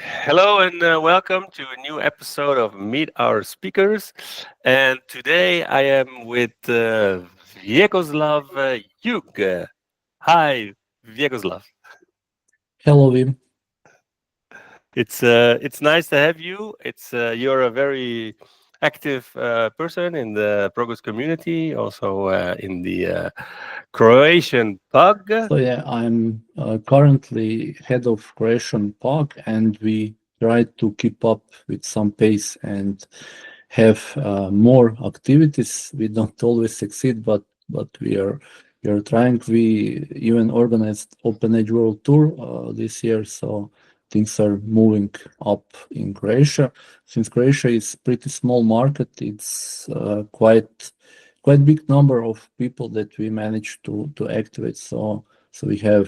Hello and welcome to a new episode of Meet Our Speakers. And today I am with Vjekoslav Jug. Hi, Vjekoslav. Hello, Wim. It's nice to have you. It's You're a very active person in the Progress community, also in the Croatian PUG. So yeah, I'm currently head of Croatian PUG, and we try to keep up with some pace and have more activities. We don't always succeed, but we are trying. We even organized Open Edge World Tour this year, so things are moving up in Croatia. Since Croatia is pretty small market, it's quite big number of people that we managed to activate. So we had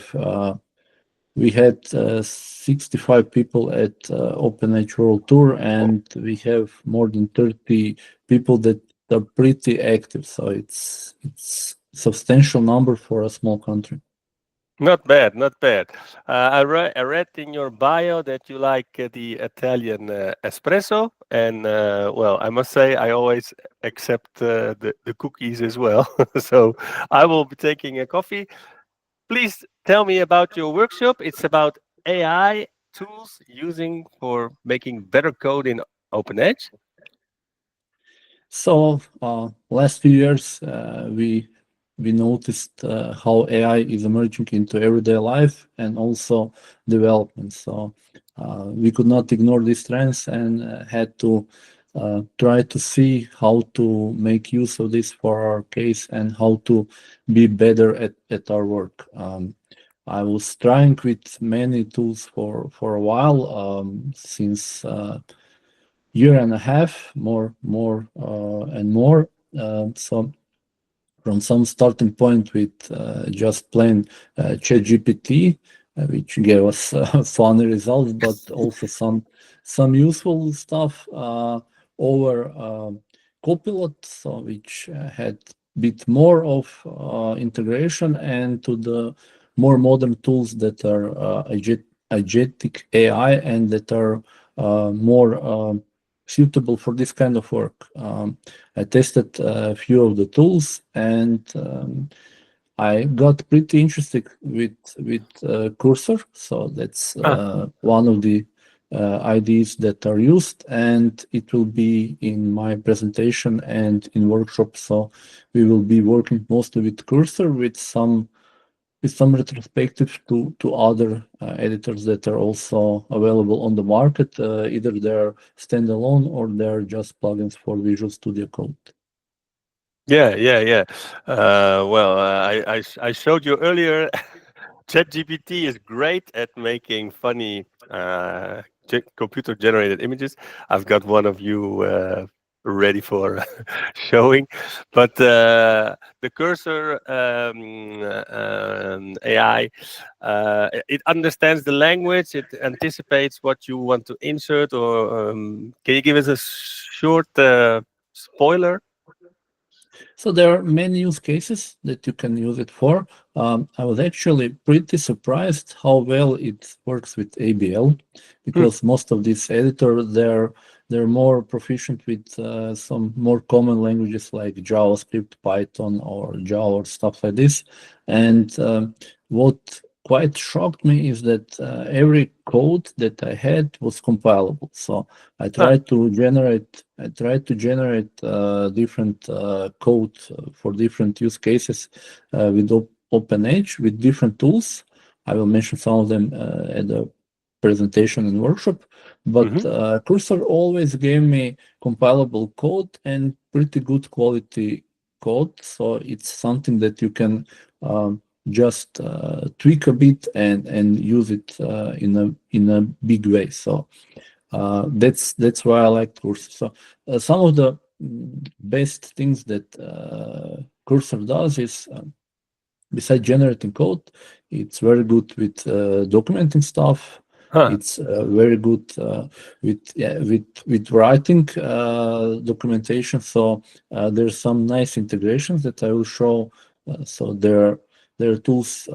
65 people at Open Edge World Tour, and we have more than 30 people that are pretty active. So it's substantial number for a small country. Not bad, not bad. I read in your bio that you like the Italian espresso, and well, I must say I always accept the cookies as well. So I will be taking a coffee. Please tell me about your workshop. It's about AI tools using for making better code in OpenEdge. So last few years, we noticed how AI is emerging into everyday life and also development. So we could not ignore these trends and had to try to see how to make use of this for our case and how to be better at our work. I was trying with many tools for a while since year and a half, more and more. So from some starting point with just plain ChatGPT, which gave us funny results, but also some useful stuff over Copilot, so which had bit more of integration, and to the more modern tools that are agentic AI and that are more suitable for this kind of work. I tested a few of the tools, and I got pretty interested with Cursor. So that's Ah, one of the IDEs that are used, and it will be in my presentation and in workshop. So we will be working mostly with Cursor with some retrospective to other editors that are also available on the market. Either they're standalone or they're just plugins for Visual Studio Code. yeah, yeah, yeah. Well, I showed you earlier. ChatGPT is great at making funny computer-generated images. I've got one of you ready for showing, but the Cursor AI, it understands the language. It anticipates what you want to insert. Or can you give us a short spoiler? So there are many use cases that you can use it for. I was actually pretty surprised how well it works with ABL, Hmm. because most of these editors they're more proficient with some more common languages like JavaScript, Python, or Java, or stuff like this. And what quite shocked me is that every code that I had was compilable. So Ah, I tried to generate different code for different use cases with OpenEdge with different tools. I will mention some of them at the presentation and workshop. But mhm. Cursor always gave me compilable code and pretty good quality code. So it's something that you can just tweak a bit and use it in a big way. So that's why I like Cursor. So some of the best things that Cursor does is besides generating code, it's very good with documenting stuff. Huh. It's very good with writing documentation. So there's some nice integrations that I will show. So there are tools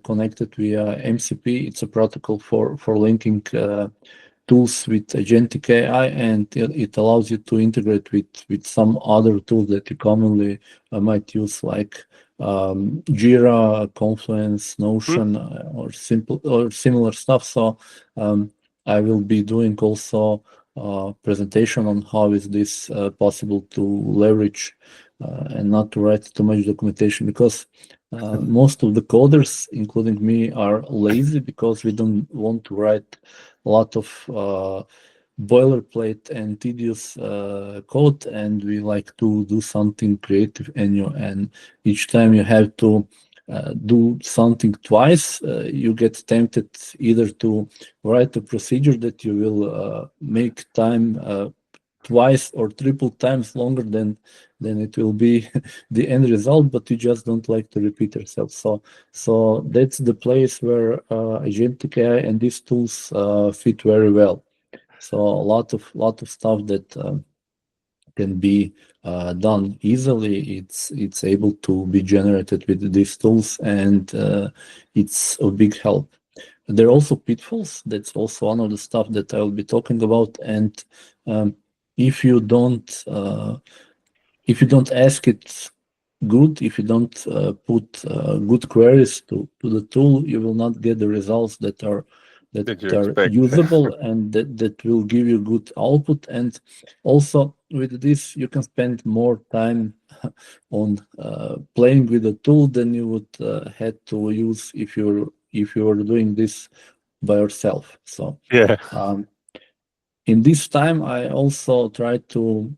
connected via MCP. It's a protocol for linking tools with agentic AI, and it allows you to integrate with some other tools that you commonly might use, like Jira, Confluence, Notion, or simple or similar stuff. So I will be doing also presentation on how is this possible to leverage and not to write too much documentation, because most of the coders, including me, are lazy because we don't want to write a lot of boilerplate and tedious code, and we like to do something creative. And each time you have to do something twice, you get tempted either to write a procedure that you will make time twice or triple times longer than it will be the end result, but you just don't like to repeat yourself. So that's the place where agentic AI and these tools fit very well. So a lot of stuff that can be done easily, it's able to be generated with these tools, and it's a big help. There are also pitfalls. That's also one of the stuff that I will be talking about. And if you don't ask it good, if you don't put good queries to the tool, you will not get the results that are usable and that will give you good output. And also with this, you can spend more time on playing with the tool than you would had to use if you were doing this by yourself. So Yeah. in this time, I also try to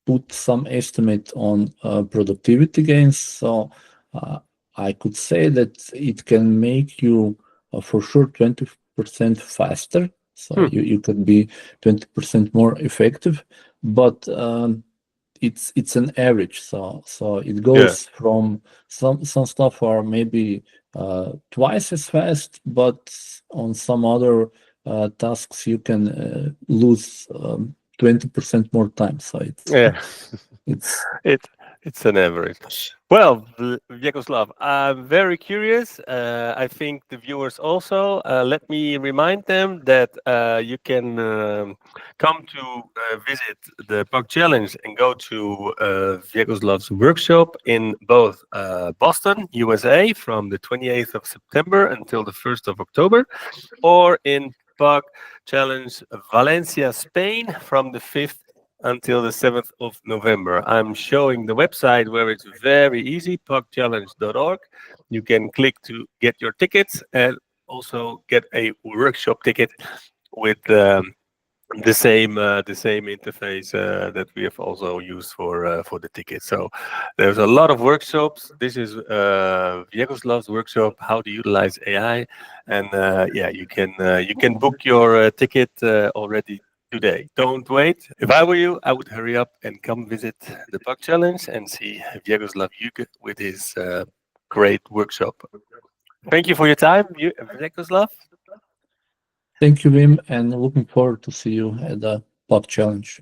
put some estimate on productivity gains. So I could say that it can make you for sure 20% faster. So you can be 20% more effective, but it's an average. So it goes from some stuff are maybe twice as fast, but on some other tasks you can lose 20% more time. So it's it's an average. Well, Vjekoslav, I'm very curious. I think the viewers also. Let me remind them that you can come to visit the PUG Challenge and go to Vjekoslav's workshop in both Boston, USA, from the 28th of September until the 1st of October, or in PUG Challenge Valencia, Spain, from the 5th until the 7th of November. I'm showing the website where it's very easy, pugchallenge.org. You can click to get your tickets and also get a workshop ticket with the same interface that we have also used for the ticket. So there's a lot of workshops. This is Vjekoslav's workshop, how to utilize AI, and yeah, you can book your ticket already today. Don't wait. If I were you, I would hurry up and come visit the PUG Challenge and see Vjekoslav Jug with his great workshop. Thank you for your time, Vjekoslav. Thank you, Wim, and looking forward to see you at the PUG Challenge.